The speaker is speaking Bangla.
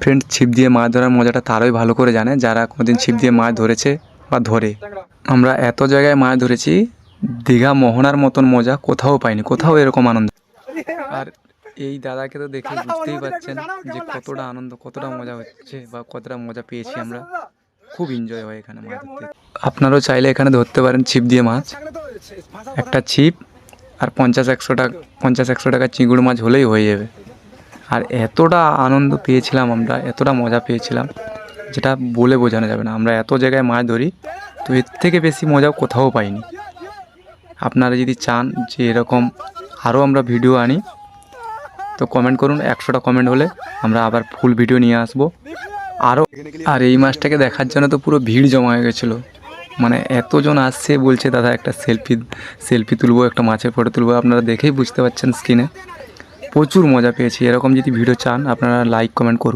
ফ্রেন্ড, ছিপ দিয়ে মাছ ধরার মজাটা তারাই ভালো করে জানে যারা কোনোদিন ছিপ দিয়ে মাছ ধরেছে বা ধরে। আমরা এত জায়গায় মাছ ধরেছি, দীঘা মোহনার মতন মজা কোথাও পাইনি, কোথাও এরকম আনন্দ। আর এই দাদাকে তো দেখে বুঝতেই পারছেন যে কতটা আনন্দ, কতটা মজা হচ্ছে বা কতটা মজা পেয়েছি আমরা। খুব এনজয় হয় এখানে মাছ ধরতে। আপনারাও চাইলে এখানে ধরতে পারেন ছিপ দিয়ে মাছ। একটা ছিপ আর 50-100 টাকা চিংড়ি মাছ হলেই হয়ে যাবে। আর এতটা আনন্দ পেয়েছিলাম আমরা, এতটা মজা পেয়েছিলাম যেটা বলে বোঝানো যাবে না। আমরা এত জায়গায় মাছ ধরি, তো এর থেকে বেশি মজাও কোথাও পাইনি। আপনারা যদি চান যে এরকম আরও আমরা ভিডিও আনি, তো কমেন্ট করুন। 100টা কমেন্ট হলে আমরা আবার ফুল ভিডিও নিয়ে আসবো আরও। আর এই মাছটাকে দেখার জন্য তো পুরো ভিড় জমা হয়ে গেছিলো। মানে এতজন আসছে, বলছে দাদা একটা সেলফি তুলবো, একটা মাছের ফটো তুলবো। আপনারা দেখেই বুঝতে পারছেন স্ক্রিনে। প্রচুর মজা পেয়েছি। এরকম যদি ভিডিও চান আপনারা লাইক কমেন্ট করুন।